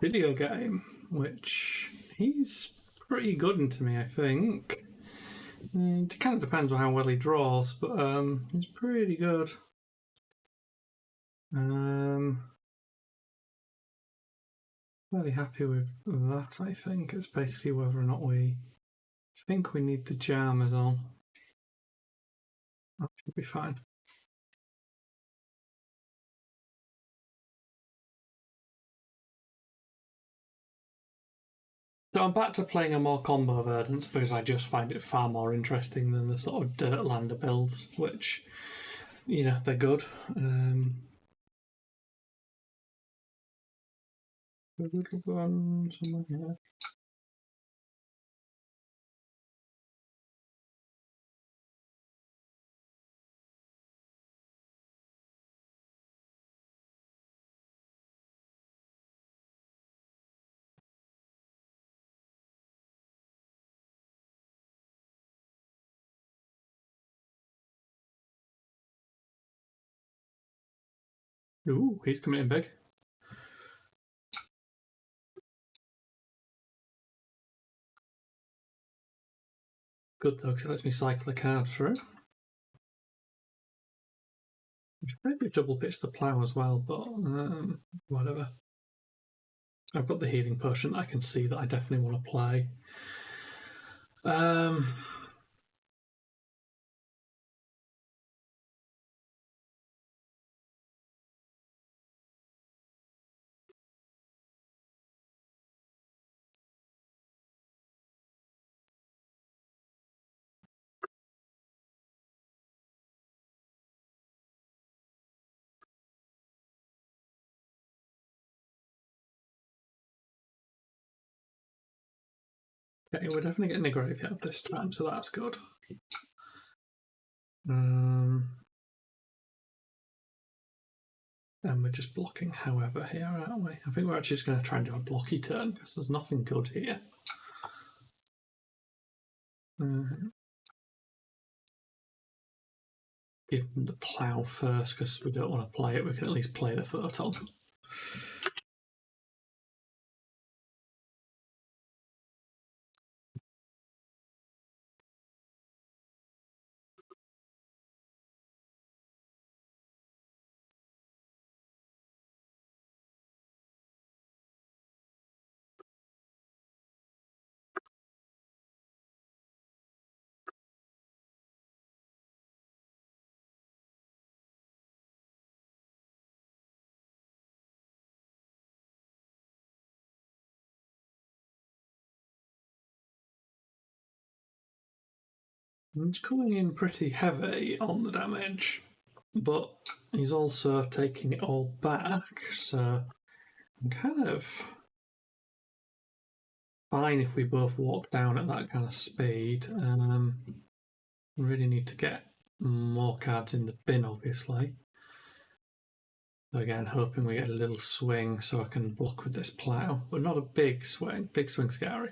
video game, which he's pretty good into me, I think. It kind of depends on how well he draws, but he's pretty good. Fairly happy with that, I think. It's basically whether or not we think we need the jammers on. That should be fine. So I'm back to playing a more combo Verdance because I just find it far more interesting than the sort of Dirtlander builds, which, you know, they're good. Little one, someone here. Ooh, he's coming in big. Good though, because it lets me cycle a card through. Maybe double pitch the plough as well, but whatever. I've got the healing potion. I can see that I definitely want to play. Okay, we're definitely getting a graveyard this time, so that's good. And we're just blocking, however, here, aren't we? I think we're actually just going to try and do a blocky turn because there's nothing good here. Give them the plough first because we don't want to play it. We can at least play the photon. He's coming in pretty heavy on the damage, but he's also taking it all back, so I'm kind of fine if we both walk down at that kind of speed. Really need to get more cards in the bin, obviously. So again, hoping we get a little swing so I can block with this plough, but not a big swing. Big swing scary.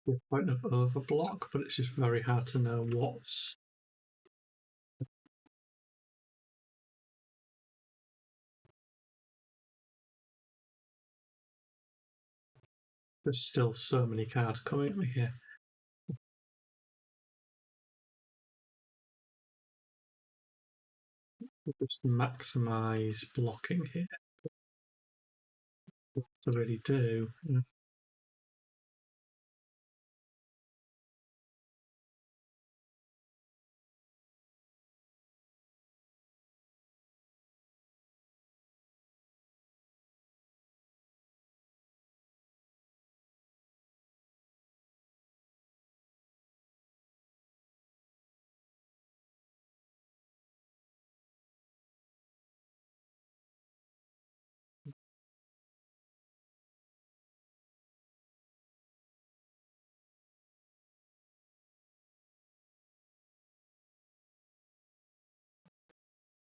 With point of overblock, but it's just very hard to know what's. There's still so many cards coming at me here. We'll just maximise blocking here. What to really do.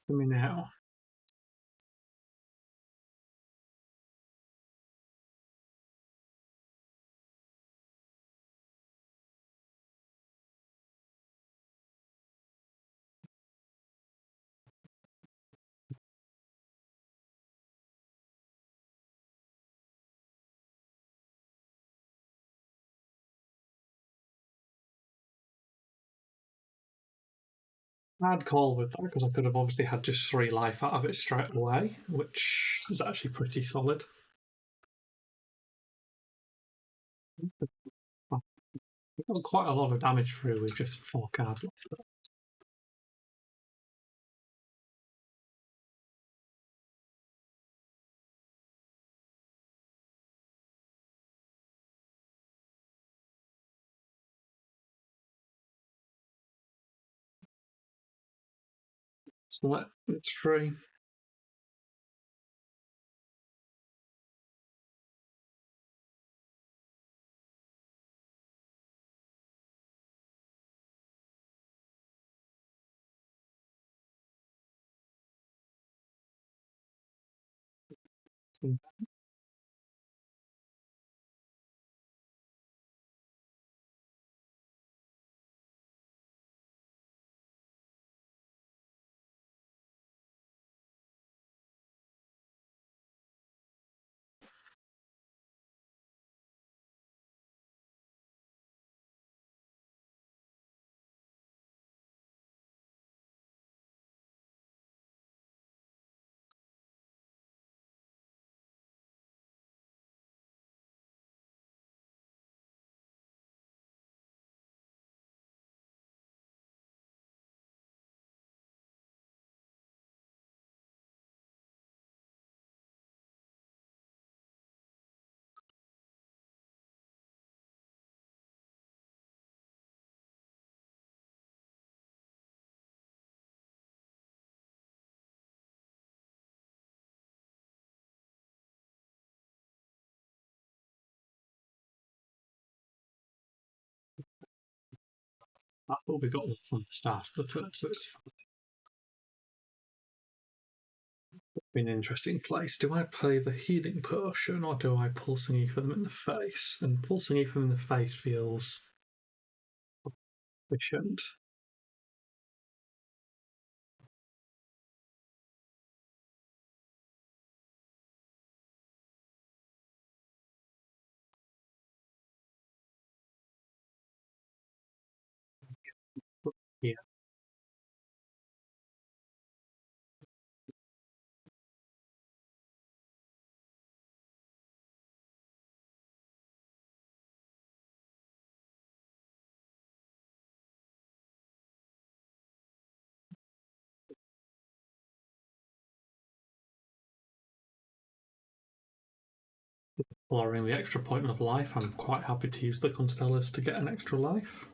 For me now. I'd call with that because I could have obviously had just 3 life out of it straight away, which was actually pretty solid. We got quite a lot of damage through with just 4 cards left. So it's free. I thought we got one from the start of the turn, so it's been an interesting place. Do I play the healing potion or do I pulsing ether them in the face? And pulsing ether them in the face feels efficient. Yeah. Lowering the extra point of life, I'm quite happy to use the Constellas to get an extra life.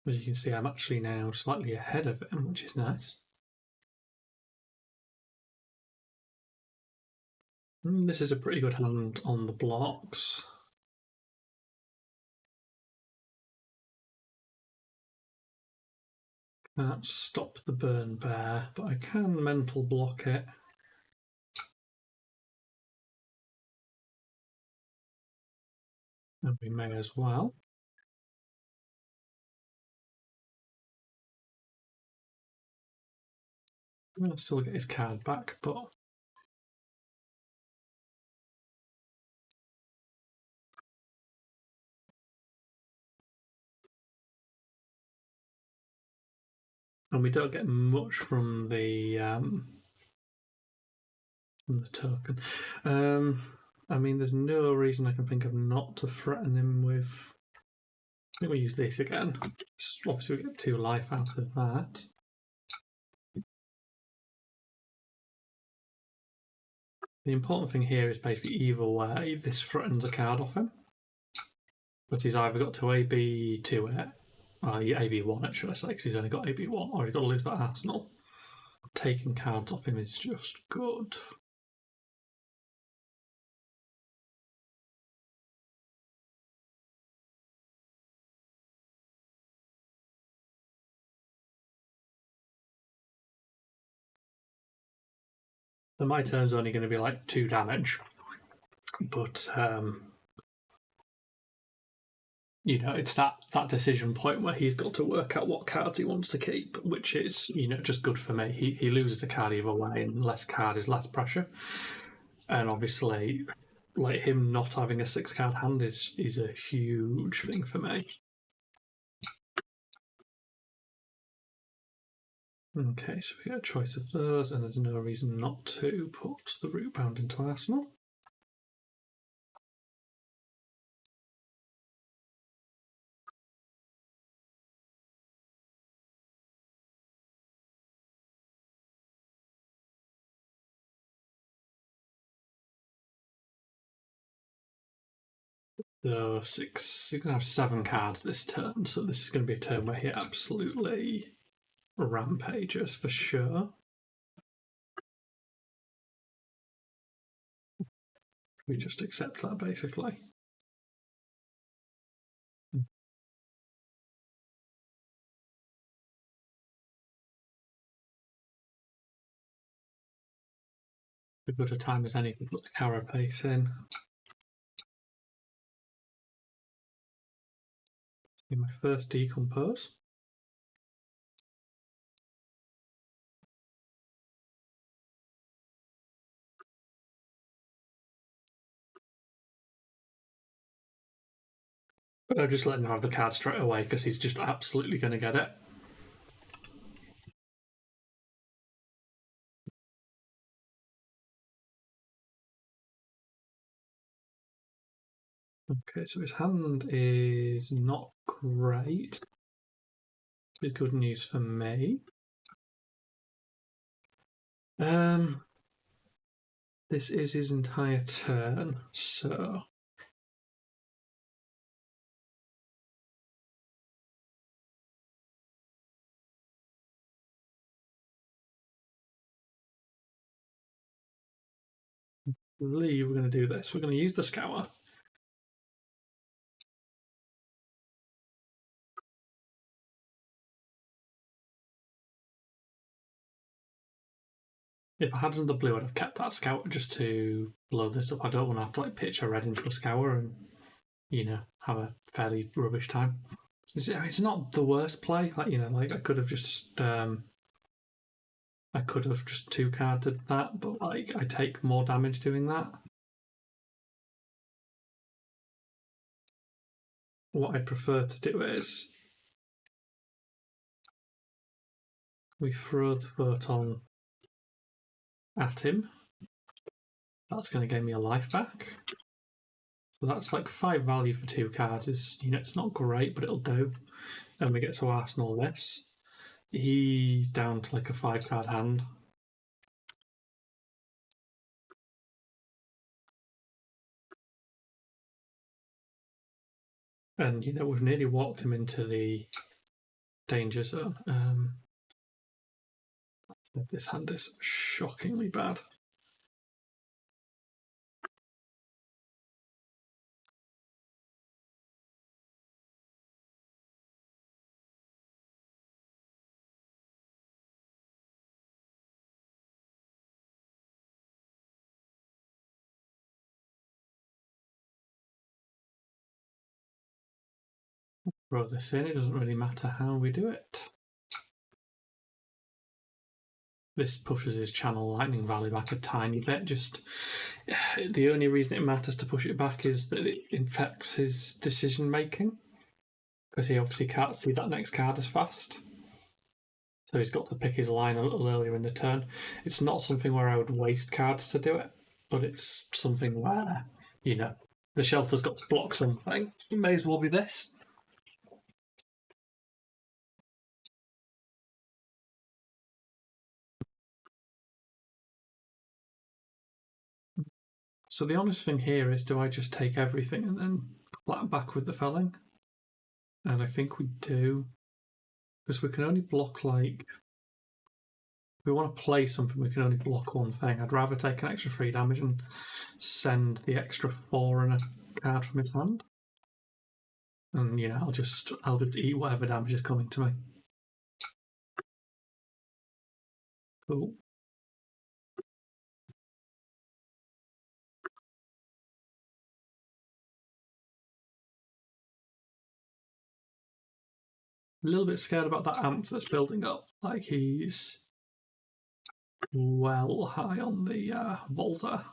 As you can see, I'm actually now slightly ahead of him, which is nice. This is a pretty good hand on the blocks. Can't stop the burn bear, but I can mental block it. And we may as well. I'll still get his card back, but And we don't get much from the token. I mean, there's no reason I can think of not to threaten him with. I think we use this again. Obviously, we get 2 life out of that. The important thing here is basically either way, this threatens a card off him. But he's either got to AB2 it, AB1 should I say, because he's only got AB1, or he's got to lose that arsenal. Taking cards off him is just good. So my turn's only going to be like 2 damage, but you know, it's that decision point where he's got to work out what cards he wants to keep, which is, you know, just good for me. He loses a card either way, and less card is less pressure. And obviously, like, him not having a 6-card hand is a huge thing for me. Okay, so we get a choice of those, and there's no reason not to put the Rootbound into Arsenal. So he's going to have 7 cards this turn, so this is going to be a turn where he absolutely rampages for sure. We just accept that, basically. As good a time as any to put the carapace in. In my first decompose. But I'll just let him have the card straight away because he's just absolutely going to get it. Okay, so his hand is not great. It's good news for me. This is his entire turn, so I believe we're going to do this. We're going to use the Scour. If I had another blue, I'd have kept that Scour just to blow this up. I don't want to have to like pitch a red into a Scour and, you know, have a fairly rubbish time. It's not the worst play. Like, you know, like I could have just 2-carded that, but like I take more damage doing that. What I'd prefer to do is we throw the photon at him. That's going to give me a life back. So that's like 5 value for 2 cards. It's not great, but it'll do. And we get to Arsenal this. He's down to like a 5-card hand. And, you know, we've nearly walked him into the danger zone. This hand is shockingly bad. Throw this in, it doesn't really matter how we do it. This pushes his channel lightning value back a tiny bit. Just the only reason it matters to push it back is that it infects his decision making, because he obviously can't see that next card as fast. So he's got to pick his line a little earlier in the turn. It's not something where I would waste cards to do it, but it's something where, the shelter's got to block something. It may as well be this. So the honest thing here is, do I just take everything and then flat back with the felling? And I think we do. Because we can only block, if we want to play something, we can only block one thing. I'd rather take an extra 3 damage and send the extra 4 and a card from his hand. And I'll just eat whatever damage is coming to me. Cool. A little bit scared about that amp that's building up. He's well high on the Volta.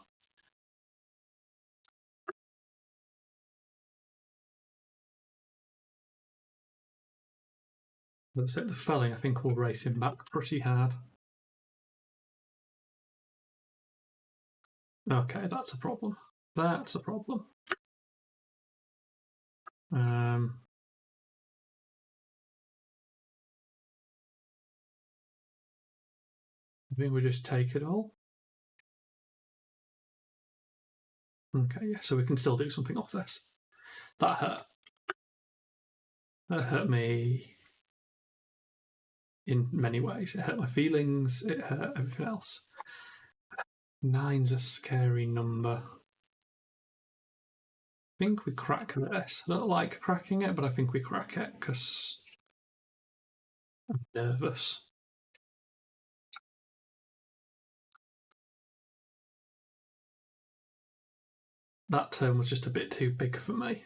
Let's say the felling, I think, will race him back pretty hard. Okay, that's a problem. That's a problem. I think we just take it all. Okay, yeah, so we can still do something off this. That hurt. That hurt me in many ways. It hurt my feelings, it hurt everything else. 9's a scary number. I think we crack this. I don't like cracking it, but I think we crack it because I'm nervous. That turn was just a bit too big for me.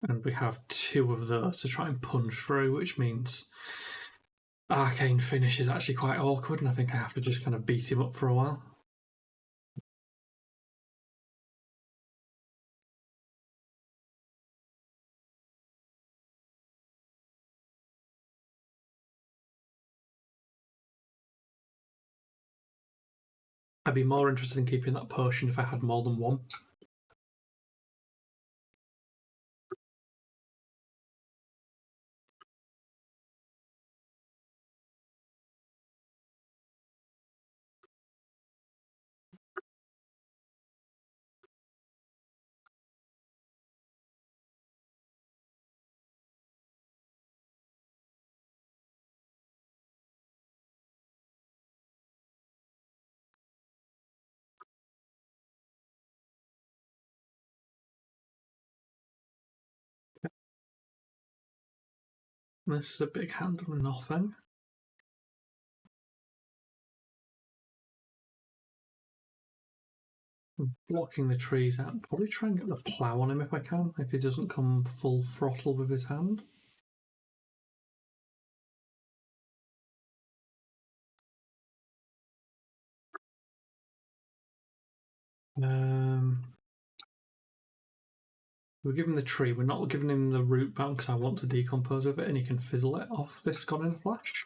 And we have 2 of those to try and punch through, which means Arcane Finish is actually quite awkward, and I think I have to just kind of beat him up for a while. I'd be more interested in keeping that potion if I had more than 1. This is a big hand on nothing. Blocking the trees out. Probably try and get the plough on him if I can, if he doesn't come full throttle with his hand. We're giving the tree, we're not giving him the root bound because I want to decompose with it and he can fizzle it off this Gone in a Flash.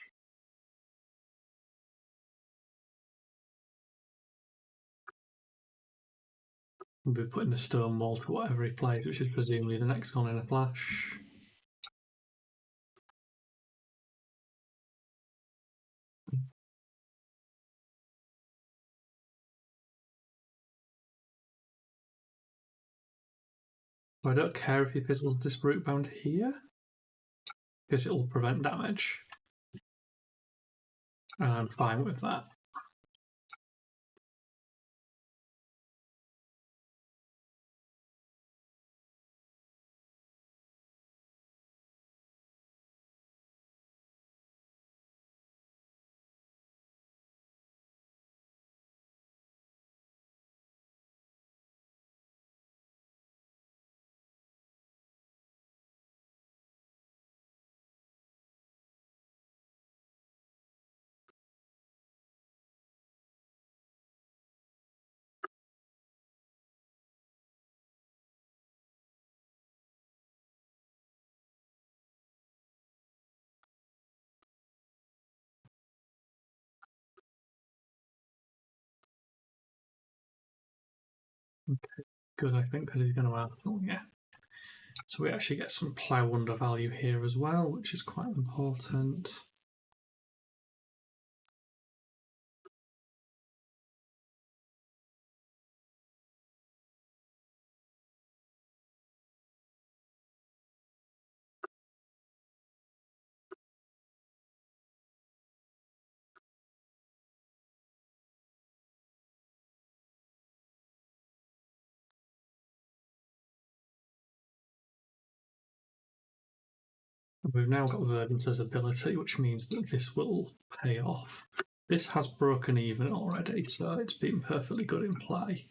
We'll be putting the stone wall to whatever he plays, which is presumably the next Gone in a Flash. I don't care if he fizzles this root bound here, because it will prevent damage. And I'm fine with that. Okay, good, I think, because he's going to have. Oh, yeah. So we actually get some plough under value here as well, which is quite important. We've now got Verdance's ability, which means that this will pay off. This has broken even already, so it's been perfectly good in play.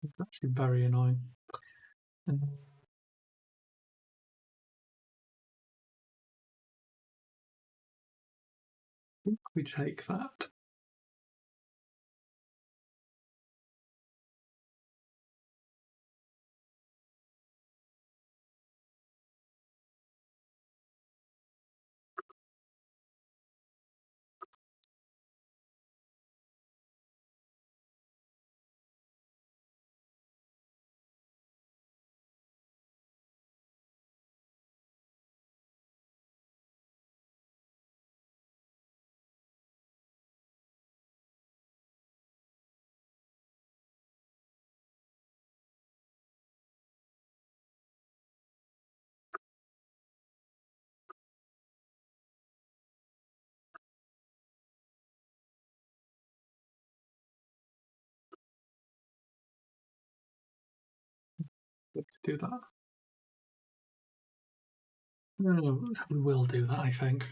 It's actually very annoying. I think we take that. Do that. No, we will do that, I think.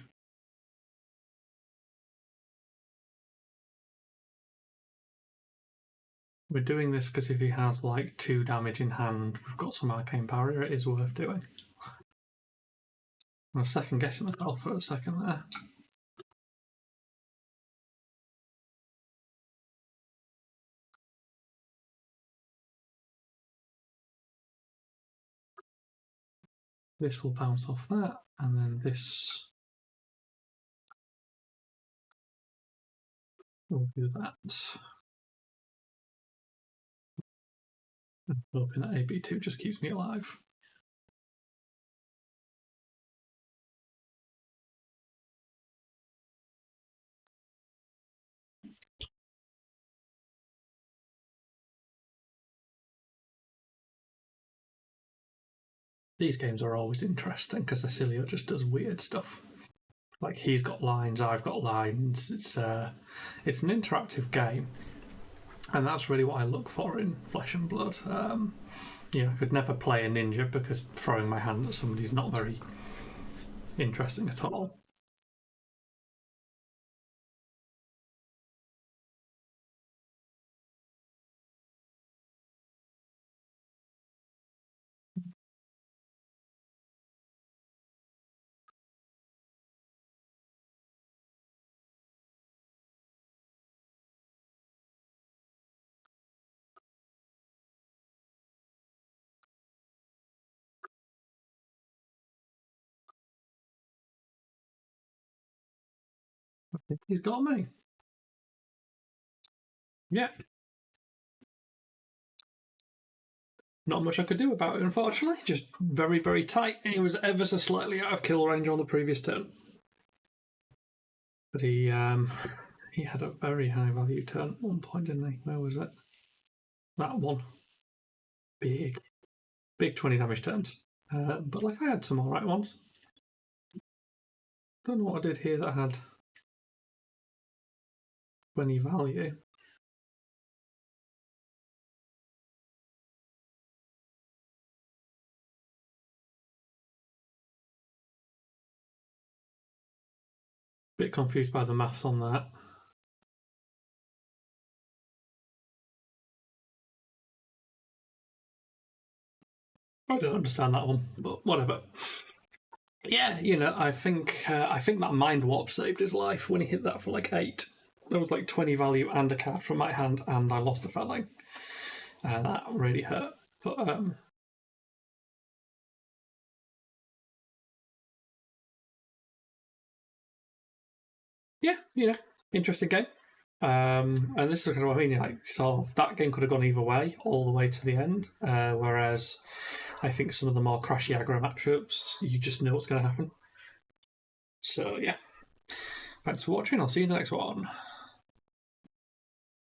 We're doing this because if he has like 2 damage in hand, we've got some arcane barrier, it is worth doing. I was second guessing myself for a second there. This will bounce off that, and then this will do that. I'm hoping that AB2 just keeps me alive. These games are always interesting because Oscilio just does weird stuff. Like he's got lines, I've got lines. It's an interactive game, and that's really what I look for in Flesh and Blood. I could never play a ninja because throwing my hand at somebody is not very interesting at all. I think he's got me. Yeah. Not much I could do about it, unfortunately. Just very, very tight. He was ever so slightly out of kill range on the previous turn. But he had a very high value turn at one point, didn't he? Where was it? That one. Big 20 damage turns. But like I had some alright ones. Don't know what I did here that had 20 value. Bit confused by the maths on that. I don't understand that one, but whatever. Yeah, I think that mind warp saved his life when he hit that for like 8. There was like 20 value and a card from my hand, and I lost a felling. That really hurt. But yeah, interesting game. And this is kind of what I mean. Like, so that game could have gone either way, all the way to the end. Whereas I think some of the more crashy aggro matchups, you just know what's going to happen. So yeah, thanks for watching. I'll see you in the next one.